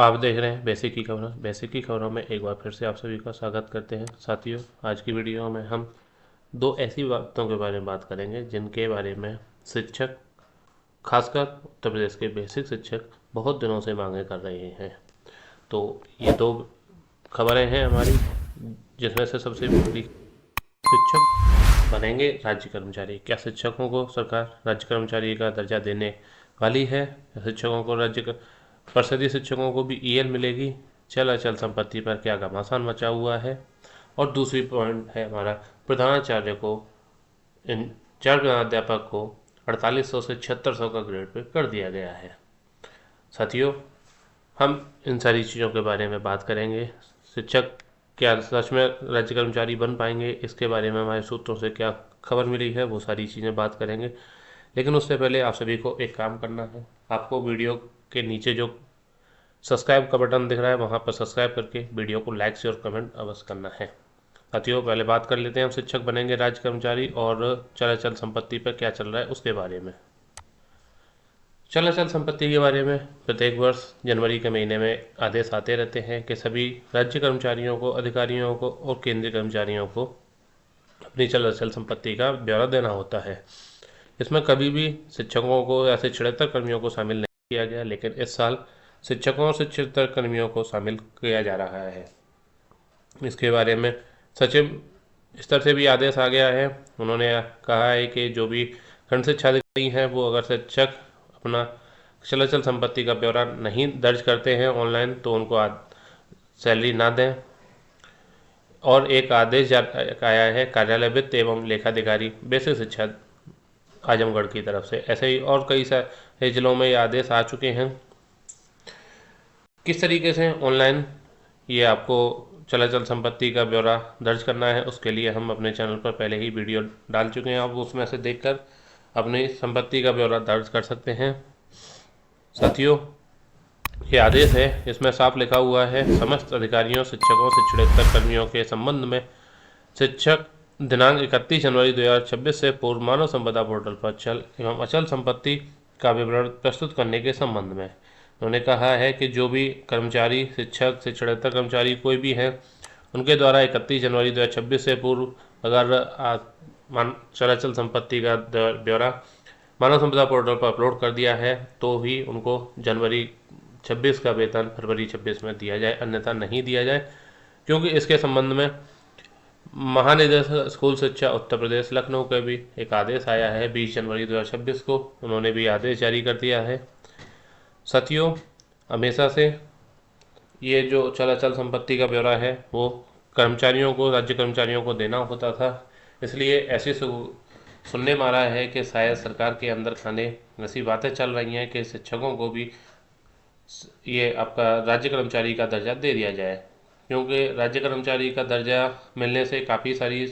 आप देख रहे हैं बेसिक की खबरों। बेसिक की खबरों में एक बार फिर से आप सभी का स्वागत करते हैं। साथियों, आज की वीडियो में हम दो ऐसी बातों के बारे में बात करेंगे जिनके बारे में शिक्षक, खासकर उत्तर प्रदेश के बेसिक शिक्षक बहुत दिनों से मांगे कर रहे हैं। तो ये दो खबरें हैं हमारी, जिसमें से सबसे पहली, शिक्षक बनेंगे राज्य कर्मचारी। क्या शिक्षकों को सरकार राज्य कर्मचारी का दर्जा देने वाली है? शिक्षकों को परिषदीय शिक्षकों को भी ईएल मिलेगी? चल अचल संपत्ति पर क्या घमासान मचा हुआ है? और दूसरी पॉइंट है हमारा, प्रधानाचार्य को, इन चार प्रधानाध्यापक को 4800 से 7600 का ग्रेड पे कर दिया गया है। साथियों, हम इन सारी चीज़ों के बारे में बात करेंगे। शिक्षक क्या सच में राज्य कर्मचारी बन पाएंगे, इसके बारे में हमारे सूत्रों से क्या खबर मिली है, वो सारी चीज़ें बात करेंगे। लेकिन उससे पहले आप सभी को एक काम करना है। आपको वीडियो के नीचे जो सब्सक्राइब का बटन दिख रहा है, वहाँ पर सब्सक्राइब करके वीडियो को लाइक शेयर और कमेंट अवश्य करना है। साथियों, पहले बात कर लेते हैं हम शिक्षक बनेंगे राज्य कर्मचारी और चल अचल संपत्ति पर क्या चल रहा है उसके बारे में। चल अचल संपत्ति के बारे में प्रत्येक वर्ष जनवरी के महीने में आदेश आते रहते हैं कि सभी राज्य कर्मचारियों को, अधिकारियों को और केंद्रीय कर्मचारियों को अपनी चल अचल संपत्ति का ब्यौरा देना होता है। इसमें कभी भी शिक्षकों को या शिक्षणेतर कर्मियों को शामिल नहीं किया गया, लेकिन इस साल शिक्षकों और शिक्षणेतर कर्मियों को शामिल किया जा रहा है। इसके बारे में सचिव स्तर से भी आदेश आ गया है। उन्होंने कहा है कि जो भी खंड शिक्षा अधिकारी हैं, वो अगर शिक्षक अपना चल अचल संपत्ति का ब्यौरा नहीं दर्ज करते हैं ऑनलाइन, तो उनको सैलरी ना दें। और एक आदेश आया है कार्यालय वित्त एवं लेखाधिकारी बेसिक शिक्षा आजमगढ़ की तरफ से। ऐसे ही और कई सारे जिलों में ये आदेश आ चुके हैं। किस तरीके से ऑनलाइन ये आपको चल अचल संपत्ति का ब्यौरा दर्ज करना है, उसके लिए हम अपने चैनल पर पहले ही वीडियो डाल चुके हैं। आप उसमें से देखकर अपनी संपत्ति का ब्यौरा दर्ज कर सकते हैं। साथियों, ये आदेश है, इसमें साफ लिखा हुआ है, समस्त अधिकारियों, शिक्षकों, शिक्षणेतर कर्मियों के संबंध में शिक्षक दिनांक 31 जनवरी 2026 से पूर्व मानव संपदा पोर्टल पर चल एवं अचल संपत्ति का विवरण प्रस्तुत करने के संबंध में उन्होंने कहा है कि जो भी कर्मचारी, शिक्षक, शिक्षणेतर कर्मचारी कोई भी हैं, उनके द्वारा 31 जनवरी 2026 से पूर्व अगर चल अचल संपत्ति का ब्यौरा मानव संपदा पोर्टल पर अपलोड कर दिया है, तो ही उनको जनवरी 26 का वेतन फरवरी 26 में दिया जाए, अन्यथा नहीं दिया जाए। क्योंकि इसके संबंध में महानिदेशक स्कूल शिक्षा उत्तर प्रदेश लखनऊ का भी एक आदेश आया है 20 जनवरी 2026 को। उन्होंने भी आदेश जारी कर दिया है। साथियों, हमेशा से ये जो चल अचल संपत्ति का ब्यौरा है वो कर्मचारियों को, राज्य कर्मचारियों को देना होता था। इसलिए ऐसी सुनने में आ रहा है कि शायद सरकार के अंदर खाने ऐसी बातें चल रही हैं कि शिक्षकों को भी ये आपका राज्य कर्मचारी का दर्जा दे दिया जाए। क्योंकि राज्य कर्मचारी का दर्जा मिलने से काफ़ी सारी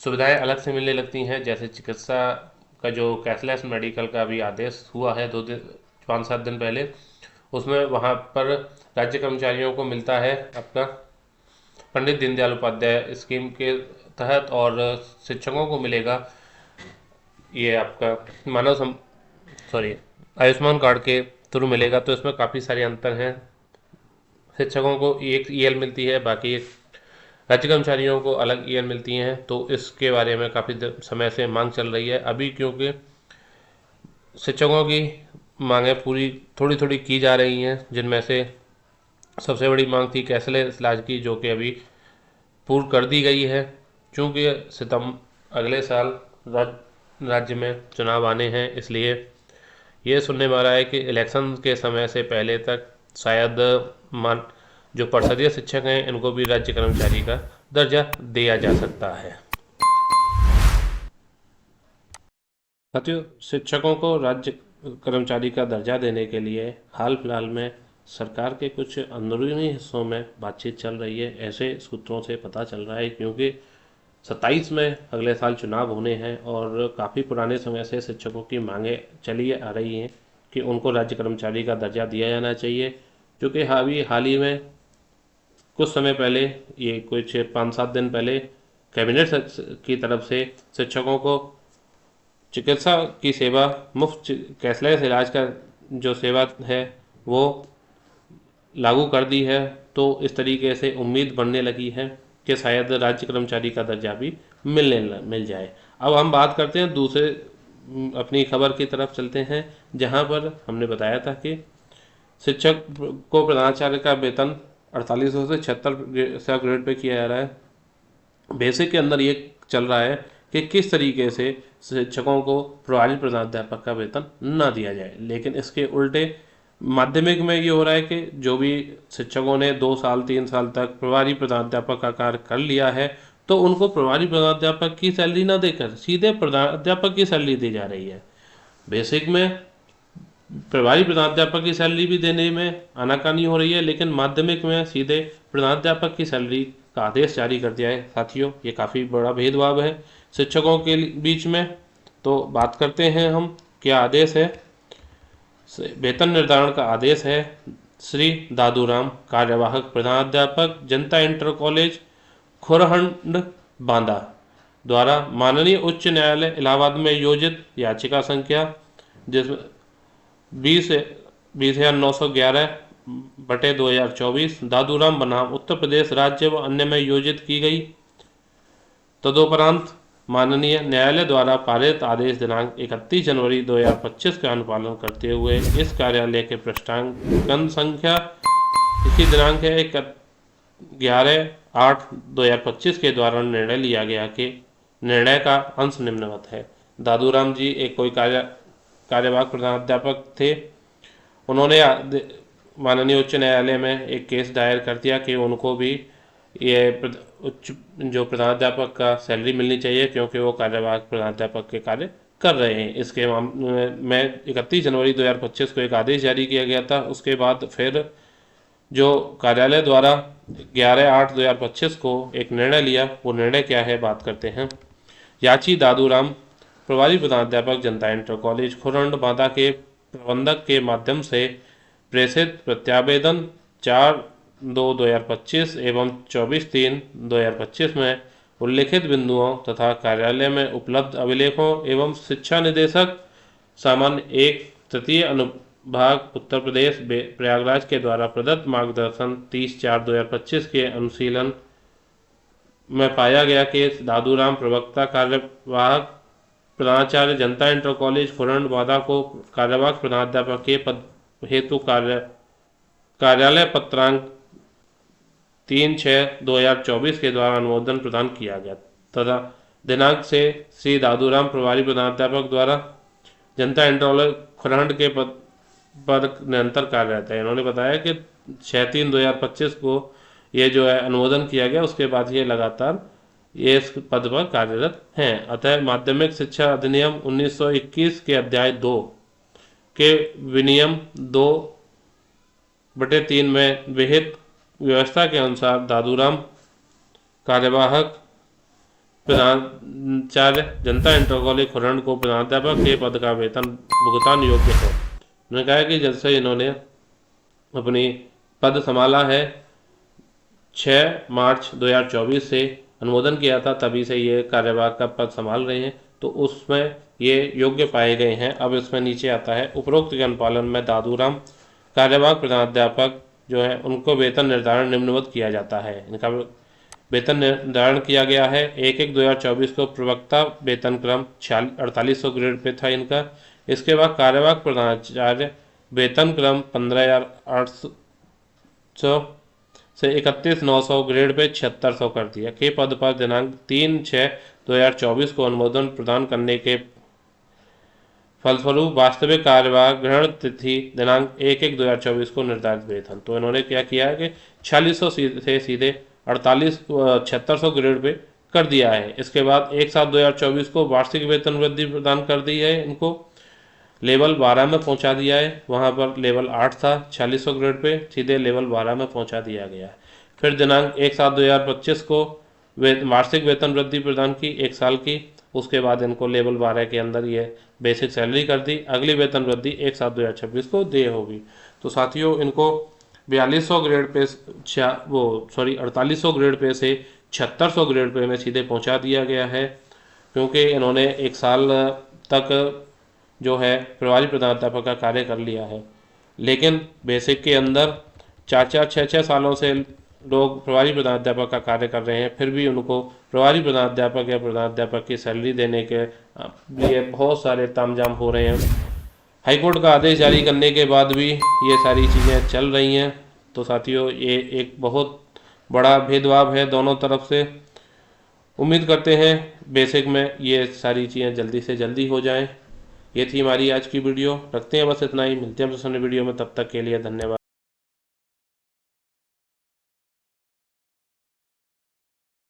सुविधाएं अलग से मिलने लगती हैं। जैसे चिकित्सा का जो कैशलेस मेडिकल का भी आदेश हुआ है 5-7 दिन पहले, उसमें वहाँ पर राज्य कर्मचारियों को मिलता है अपना पंडित दीनदयाल उपाध्याय स्कीम के तहत, और शिक्षकों को मिलेगा ये आपका आयुष्मान कार्ड के थ्रू मिलेगा। तो इसमें काफ़ी सारे अंतर हैं। शिक्षकों को एक ईएल मिलती है, बाकी राज्य कर्मचारियों को अलग ईएल मिलती हैं। तो इसके बारे में काफ़ी समय से मांग चल रही है। अभी क्योंकि शिक्षकों की मांगें पूरी थोड़ी थोड़ी की जा रही हैं, जिनमें से सबसे बड़ी मांग थी कैशलेस इलाज की, जो कि अभी पूर्ण कर दी गई है। क्योंकि अगले साल राज्य में चुनाव आने हैं, इसलिए ये सुनने में आ रहा है कि इलेक्शन के समय से पहले तक शायद जो परिषदीय शिक्षक हैं, इनको भी राज्य कर्मचारी का दर्जा दिया जा सकता है। साथियों, शिक्षकों को राज्य कर्मचारी का दर्जा देने के लिए हाल फिलहाल में सरकार के कुछ अंदरूनी हिस्सों में बातचीत चल रही है, ऐसे सूत्रों से पता चल रहा है। क्योंकि 27 में अगले साल चुनाव होने हैं और काफ़ी पुराने समय से शिक्षकों की मांगें चली आ रही हैं कि उनको राज्य कर्मचारी का दर्जा दिया जाना चाहिए। क्योंकि हाल ही में कुछ समय पहले, ये कुछ 5-7 दिन पहले, कैबिनेट की तरफ से शिक्षकों को चिकित्सा की सेवा, मुफ्त कैशलेस इलाज का जो सेवा है, वो लागू कर दी है, तो इस तरीके से उम्मीद बढ़ने लगी है कि शायद राज्य कर्मचारी का दर्जा भी मिल जाए। अब हम बात करते हैं दूसरे अपनी खबर की तरफ चलते हैं, जहां पर हमने बताया था कि शिक्षक को प्रधानाचार्य का वेतन 4800 से 76 ग्रेड पे किया जा रहा है। बेसिक के अंदर ये चल रहा है कि किस तरीके से शिक्षकों को प्रभारी प्रधानाध्यापक का वेतन ना दिया जाए, लेकिन इसके उल्टे माध्यमिक में ये हो रहा है कि जो भी शिक्षकों ने 2 साल 3 साल तक प्रभारी प्रधानाध्यापक का कार्य कर लिया है, तो उनको प्रभारी प्रधानाध्यापक की सैलरी ना देकर सीधे प्रधानाध्यापक की सैलरी दी जा रही है। बेसिक में प्रभारी प्रधानाध्यापक की सैलरी भी देने में आनाकानी हो रही है, लेकिन माध्यमिक में सीधे प्रधानाध्यापक की सैलरी का आदेश जारी कर दिया है। साथियों, ये काफ़ी बड़ा भेदभाव है शिक्षकों के बीच में। तो बात करते हैं हम, क्या आदेश है। वेतन निर्धारण का आदेश है श्री दादूराम, कार्यवाहक प्रधानाध्यापक, जनता इंटर कॉलेज खुरहंड बांदा द्वारा माननीय उच्च न्यायालय इलाहाबाद में योजित याचिका संख्या जिसमें 20,911/2024 दादूराम बनाम उत्तर प्रदेश राज्य व अन्य में योजित की गई। तदोपरांत माननीय न्यायालय द्वारा पारित आदेश दिनांक 31 जनवरी 2025 का अनुपालन करते हुए इस कार्यालय के पृष्ठांकन संख्या इसकी दिनांक है 11/8/2025 के द्वारा निर्णय लिया गया कि निर्णय का अंश निम्नवत है। दादूराम जी एक कोई कार्यवाहक प्रधानाध्यापक थे। उन्होंने माननीय उच्च न्यायालय में एक केस दायर कर दिया कि उनको भी ये उच्च जो प्रधानाध्यापक का सैलरी मिलनी चाहिए, क्योंकि वो कार्यवाहक प्रधानाध्यापक के कार्य कर रहे हैं। इसके मामले में 31 जनवरी 2025 को एक आदेश जारी किया गया था। उसके बाद फिर जो कार्यालय द्वारा 11/8/2025 को एक निर्णय लिया, वो निर्णय क्या है बात करते हैं। याची दादूराम प्रभारी प्रधानाध्यापक जनता इंटर कॉलेज खुरंड बांदा के प्रबंधक के माध्यम से प्रेषित प्रत्यावेदन 4/2/2025 एवं 24/3/2025 में उल्लेखित बिंदुओं तथा कार्यालय में उपलब्ध अभिलेखों एवं शिक्षा निदेशक सामान्य 1/3 अनुभाग उत्तर प्रदेश प्रयागराज के द्वारा प्रदत्त मार्गदर्शन 30/4/2025 के अनुशीलन में पाया गया कि दादूराम प्रवक्ता कार्यवाहक प्रधानाचार्य जनता इंटर कॉलेज खुरंड बांदा को कार्यवाहक प्रधानाध्यापक के पद हेतु कार्यालय पत्रांक 3/6/2024 के द्वारा अनुमोदन प्रदान किया गया तथा दिनांक से श्री दादूराम प्रभारी प्रधानाध्यापक द्वारा जनता इंटर कॉलेज खुरंड के पद पर निरंतर कार्यरत है। इन्होंने बताया कि 6/3/2025 को ये जो है अनुमोदन किया गया, उसके बाद ये लगातार ये इस पद पर कार्यरत हैं। अतः माध्यमिक शिक्षा अधिनियम 1921 के अध्याय 2 के विनियम 2/3 में विहित व्यवस्था के अनुसार दादूराम कार्यवाहक प्रधानाचार्य जनता इंटर कॉलेज खुरंड को प्रधानाध्यापक के पद का वेतन भुगतान योग्य है। उन्होंने कहा कि जब से इन्होंने अपनी पद संभाला है 6 मार्च 2024 से अनुमोदन किया था, तभी से ये कार्यवाहक का पद संभाल रहे हैं, तो उसमें ये योग्य पाए गए हैं। अब इसमें नीचे आता है उपरोक्त के अनुपालन में दादूराम कार्यवाहक प्रधानाध्यापक जो है उनको वेतन निर्धारण निम्नवत किया जाता है। इनका वेतन निर्धारण किया गया है 1/1/2024 को प्रवक्ता वेतन क्रम 4800 ग्रेड पे था इनका। इसके बाद कार्यवाहक प्रधानाचार्य वेतन क्रम 15,800 से 31,900 ग्रेड पे 7600 कर दिया के पद पर दिनांक 3/6/2024 को अनुमोदन प्रदान करने के फलस्वरूप वास्तविक कार्यवाहक ग्रहण तिथि दिनांक 1/1/2024 को निर्धारित वेतन। तो इन्होंने क्या किया है कि 4600 से सीधे 7600 ग्रेड पे कर दिया है। इसके बाद 1/7/2024 को वार्षिक वेतन वृद्धि प्रदान कर दी है, इनको लेवल 12 में पहुंचा दिया है। वहां पर लेवल 8 था 4600 ग्रेड पे, सीधे लेवल 12 में पहुंचा दिया गया है। फिर दिनांक 1/7/2025 को वार्षिक वेतन वृद्धि प्रदान की 1 साल की। उसके बाद इनको लेवल 12 के अंदर ये बेसिक सैलरी कर दी। अगली वेतन वृद्धि 1/7/2026 को दे होगी। तो साथियों, इनको 4200 ग्रेड पे 4800 ग्रेड पे से 7600 ग्रेड पे में सीधे पहुंचा दिया गया है, क्योंकि इन्होंने 1 साल तक जो है प्रभारी प्रधानाध्यापक का कार्य कर लिया है। लेकिन बेसिक के अंदर 4-4 6-6 सालों से लोग प्रभारी प्रधानाध्यापक का कार्य कर रहे हैं, फिर भी उनको प्रभारी प्रधानाध्यापक या प्रधानाध्यापक की सैलरी देने के लिए बहुत सारे तामझाम हो रहे हैं। हाईकोर्ट का आदेश जारी करने के बाद भी ये सारी चीज़ें चल रही हैं। तो साथियों, ये एक बहुत बड़ा भेदभाव है दोनों तरफ से। उम्मीद करते हैं बेसिक में ये सारी चीज़ें जल्दी से जल्दी हो जाएं। ये थी हमारी आज की वीडियो। रखते हैं बस इतना ही, मिलते हैं बस अपने वीडियो में, तब तक के लिए धन्यवाद।